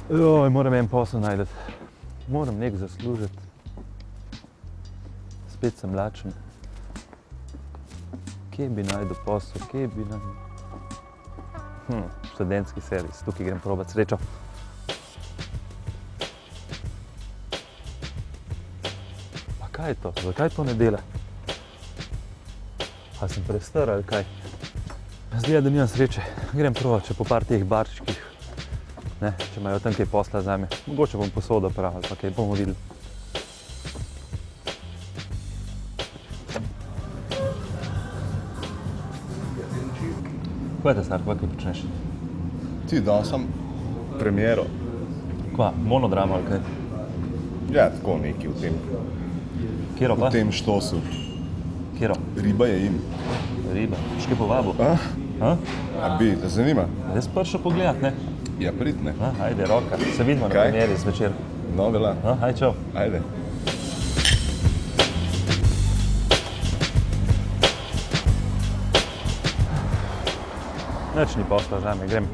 Joj, moram en posel najdeti. Moram nek zaslužiti. Spet sem lačen. Kje bi najdel posel, kje bi najdel? Študentski servis, tukaj grem probat srečo. Pa kaj je to? Zakaj to ne dela? A sem prestar ali kaj? Zgleda, da nimam sreče. Grem probat še po par teh barčkih. Ne, če imajo tam kaj posla zame. Mogoče bom posodo prav ali pa kaj, bomo videli. Kaj je ta star, kaj počneš? Ti, dal sem premiero. Kva, monodrama ali kaj? Ja, tako neki v tem. Kjero pa? V tem štosu. Kjero? Riba je im. Riba. Še kaj povabil? A bi, te zanima? Jaz prišel pogledat, ne? Ja, prid, ne? Ajde, roka. Se vidimo na Kaj? premieri zvečer. No, vela. Ajde, čau. Ajde. Nič ni posla zame, grem.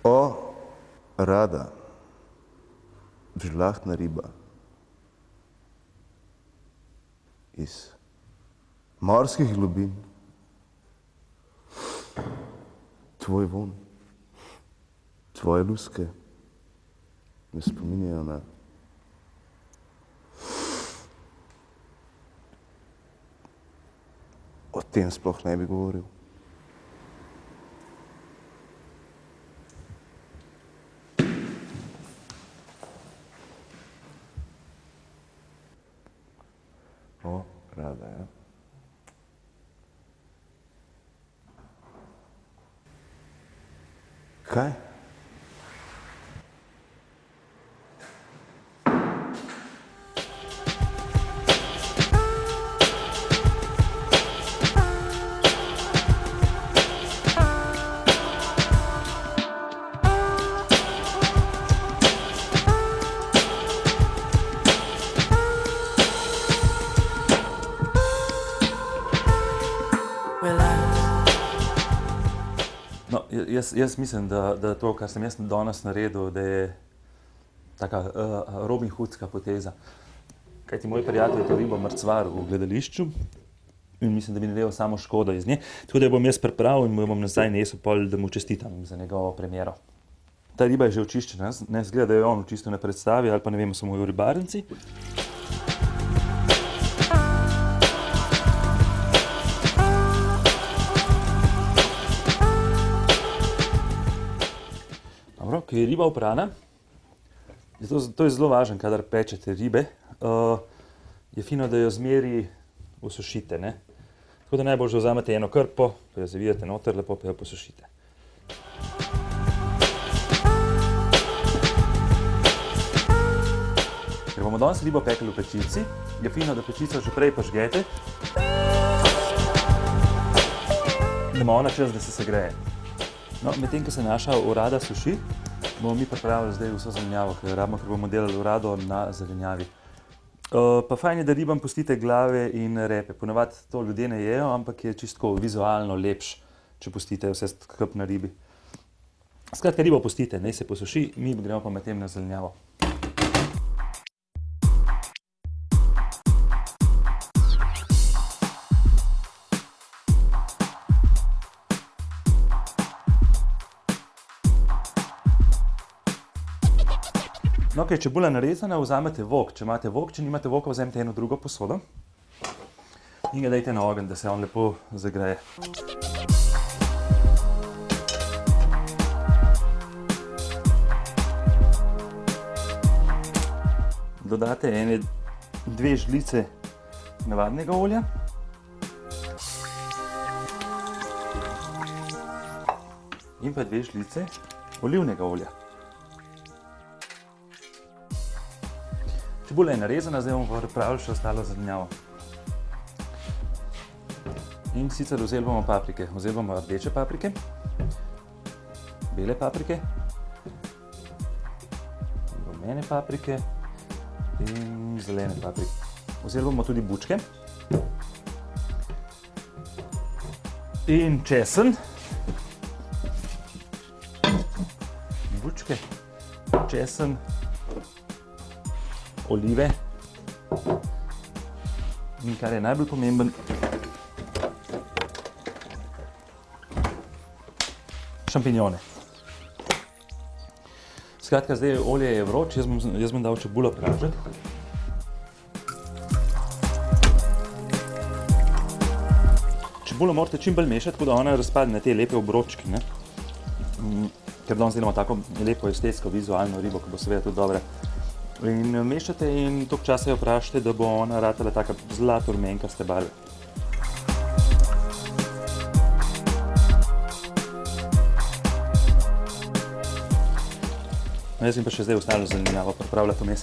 O, Rada, žlahtna riba iz morskih globin, tvoj vonj, tvoje luske me spominjajo na o tem sploh ne bi govoril. O, Rada, ja. Kaj? No, jaz mislim, da to, kar sem jaz danes naredil, da je taka Robin Hoodska poteza. Kajti moj prijatelj je to ribo mrcvar v gledališču in mislim, da bi naredil samo škodo iz nje. Tako da jo bom jaz pripravil in mu bom nazaj nesel pol, da mu čestitam za njegovo premiero. Ta riba je že očiščena, ne zgleda, da jo je on očistil na predstavi ali pa ne vem, samo v ribarnici. Dobro, ko je riba oprana, to je zelo važno, kadar pečete ribe, je fino, da jo zmeri osušite, ne. Tako da najbolj že vzamete eno krpo, pa jo zavijete noter, lepo pa jo posušite. Ker bomo danes ribo pekli v pečici, je fino, da pečico že prej požgete, da ima ona čas, da se segreje. No, medtem, ko se naša orada suši, bomo mi pripravili zdaj vso zelenjavo, ki jo rabimo, ker bomo delali orado na zelenjavi. Pa fajn je, da ribam pustite glave in repe. Ponavadi to ljudje ne jejo, ampak je čisto vizualno lepš, če pustite vse skupaj na ribi. Skratka, ribo pustite, naj se posuši, mi gremo pa medtem na zelenjavo. No, ko je čebula narezana, vzamete vok. Če imate vok, če nimate voka, vzemite eno drugo posodo in ga dajte na ogenj, da se on lepo zagreje. Dodate dve žlice navadnega olja. In pa 2 žlice olivnega olja. Čebula je narezana, zdaj bomo pripravili še ostalo zelenjavo. In sicer vzeli bomo paprike. Vzeli bomo rdeče paprike, bele paprike rumene paprike in zelene paprike. Vzeli bomo tudi bučke in česen. Bučke, česen, olive in kar je najbolj pomemben, šampinjone. Skratka, zdaj olje je vroč, jaz bom dal čebulo pražiti. Čebulo morate čim bolj mešati, tako da ona razpade na te lepe obročki, ne? Ker danes delamo tako lepo estetsko, vizualno ribo, ki bo seveda tudi dobra. In mešate in toliko časa jo pražite, da bo ona ratala taka zlato rumenkaste barve. Jaz bi pa še zdaj ostalo zelenjavo pripravljati vmes.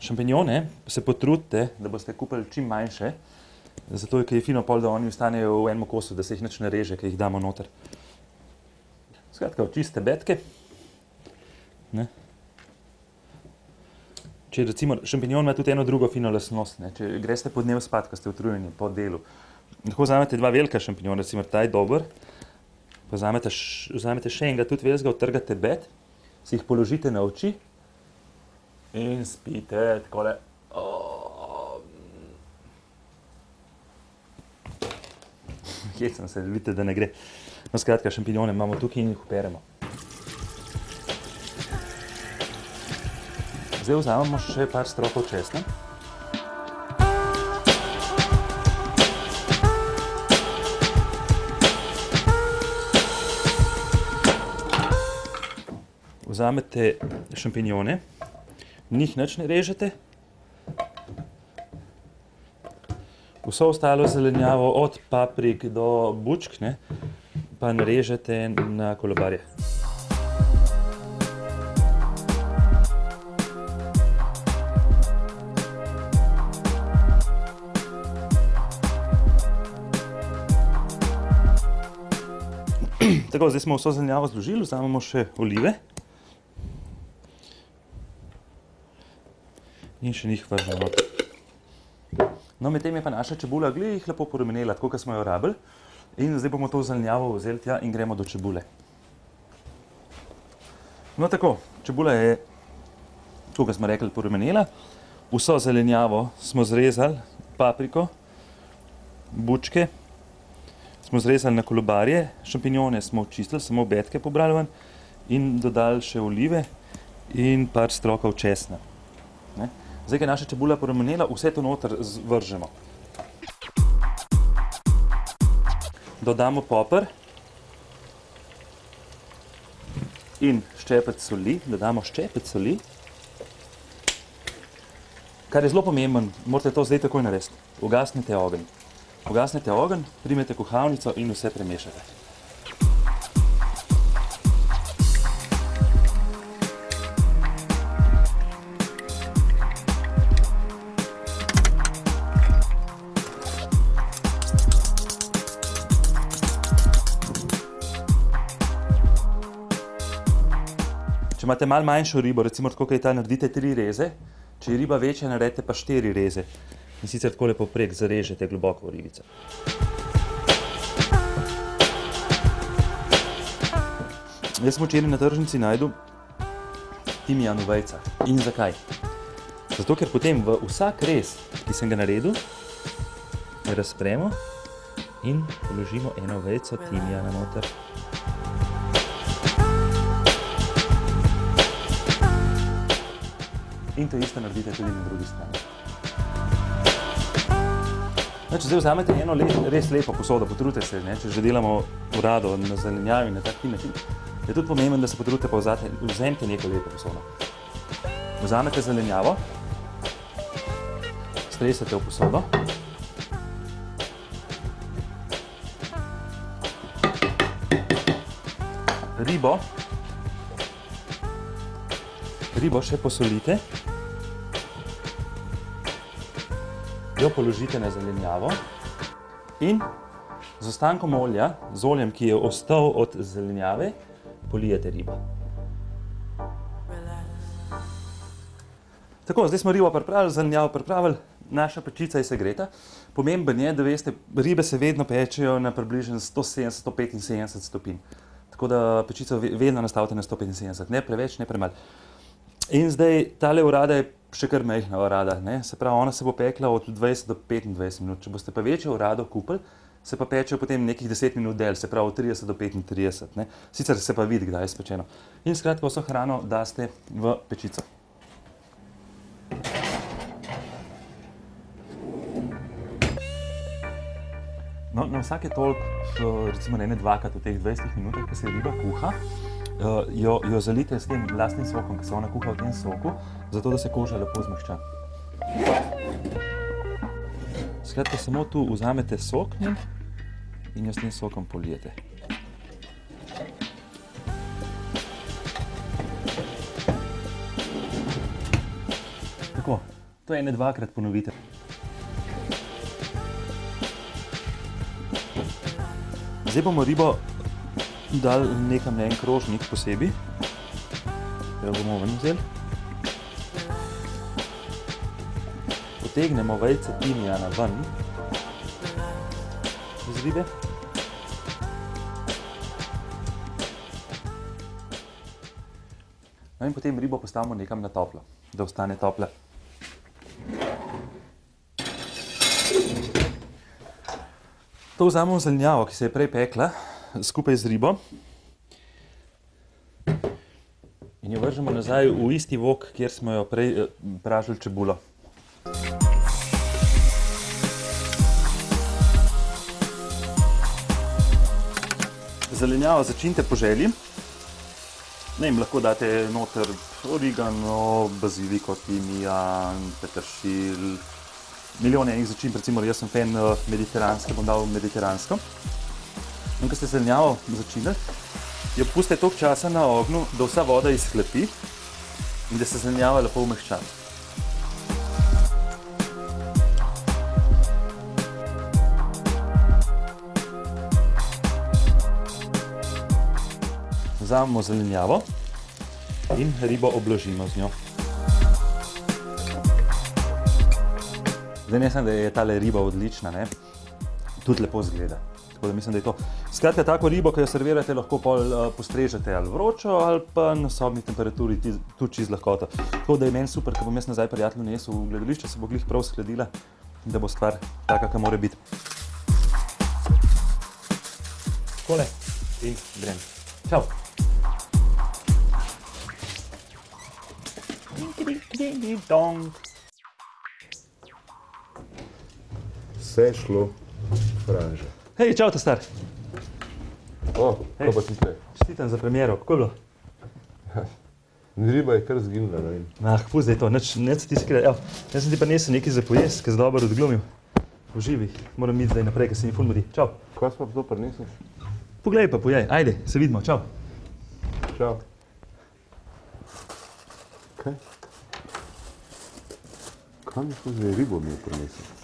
Šampinjone se potrudite, da boste kupili čim manjše, zato je fino pol, da oni ostanejo v enem kosu, da se jih nič ne reže, ki jih damo noter. Skratka, čiste betke. Če recimo šampinjon ima tudi eno drugo fino lastnost, če greste po dnev spat, ko ste utrujeni po delu, lahko vzamete dva velika šampinjona, recimo ta je dober, pa vzamete še enega tudi velikega, odtrgate bet, si jih položite na oči in spite takole. Hecam se, vidite, da ne gre. No, skratka, šampinjone imamo tukaj in jih operemo. Zdaj vzamemo še par strokov česna. Vzamete šampinjone, njih nič ne režete. Vso ostalo zelenjavo od paprik do bučk pa narežete na kolobarje. Tako, zdaj smo vso zelenjavo zložili, vzamemo še olive. In še njih vržemo. No, medtem je pa naša čebula glih lepo porumenela, tako kot smo jo rabili. In zdaj bomo to zelenjavo vzeli tja in gremo do čebule. No tako, čebula je, tako kot smo rekli, porumenela. Vso zelenjavo smo zrezali, papriko, bučke, smo zrezali na kolobarje, šampinjone smo očistili, samo betke pobrali ven in dodali še olive in par strokov česna. Zdaj, ko je naša čebula porumenela, vse to noter vržemo. Dodamo poper in ščepec soli, dodamo ščepec soli. Kar je zelo pomemben, morate to zdaj takoj narediti. Ugasnite ogenj. Ugasnite ogenj, primete kuhalnico in vse premešate. Če imate malo manjšo ribo, recimo tako, kot je ta, naredite 3 reze. Če je riba večja, naredite pa 4 reze. In sicer tako lepo prek zarežete globoko v ribico. Jaz sem včeraj na tržnici našel timijanov vejca. In zakaj? Zato, ker potem v vsak rez, ki sem ga naredil, razpremo in položimo eno vejco timijana noter. In to isto naredite tudi na drugi strani. Zdaj vzamete eno res lepo posodo, potrudite se, če že delamo rado na zelenjavi na tak način. Je tudi pomembno, da se potrudite pa vzemite neko lepo posodo. Vzamete zelenjavo, stresete v posodo. Ribo Ribo še posolite. Jo položite na zelenjavo in z ostankom olja, z oljem, ki je ostal od zelenjave, polijete ribo. Tako, zdaj smo ribo pripravili, zelenjavo pripravili, naša pečica je segreta. Pomemben je, da veste, ribe se vedno pečejo na približno 170–175 stopinj. Tako da pečico vedno nastavite na 175, ne preveč, ne premalo. In zdaj, tale orada je še kar majhna orada, ne? Se pravi, ona se bo pekla od 20 do 25 minut. Če boste pa večjo orado kupili, se pa pečejo potem nekih 10 minut del, se pravi od 30 do 35, ne? Sicer se pa vidi, kdaj je spečeno. In skratka, vso hrano daste v pečico. No, na vsake toliko, recimo ene dvakrat v teh 20 minutah, ko se riba kuha, jo zalite s tem lastnim sokom, ki se ona kuha v tem soku, zato da se koža lepo zmehča. Skratka, samo tu vzamete sok in jo s tem sokom polijete. Tako, to ene dvakrat ponovite. Zdaj bomo ribo dali nekam na en krožnik posebej. Jo bomo ven vzeli. Potegnemo vejice timijana ven iz ribe. No in potem ribo postavimo nekam na toplo, da ostane topla. To vzamemo zelenjavo, ki se je prej pekla, skupaj z ribo in jo vržemo nazaj v isti vok, kjer smo jo prej pražili čebulo. Zelenjavo začinite po želji. Ne vem, lahko date noter origano, baziliko, timijan, peteršilj, milijon enih začimb, recimo jaz sem fan mediteranske, bom dal mediteransko. In ko ste zelenjavo začinili, jo pustite toliko časa na ognju, da vsa voda izhlepi in da se zelenjava lepo umehča. Vzamemo zelenjavo in ribo obložimo z njo. Zdaj ne sem, da je tale riba odlična, ne? Tudi lepo zgleda. Tako da mislim, da je to. Skratka, tako ribo, ki jo servirate, lahko postrežete ali vročo ali pa na sobni temperaturi, tudi čisto lahkoto. Tako da je meni super, ko bom jaz nazaj prijatelju nesel v gledališče, se bo glih prav skladila, da bo stvar taka, ka mora biti. Takole in grem. Čau! Vse je šlo, franže. Hej, čau, ta star. O, kaj pa ti tukaj? Čestitam za premiero, kako je bilo? Riba je kar zginila, ne vem. Pusti zdaj to, neč se ti skrije. Evo, jaz sem ti pa nesel nekaj za pojest, ki si dobro odglumil. Uživi, moram iti zdaj naprej, ker se mi ful mudi. Čau. Kaj si pa to prinesel? Poglej pa, pojej, ajde, se vidimo, čau. Čau. Kaj? Kam je to zdaj ribo mi je prinesel?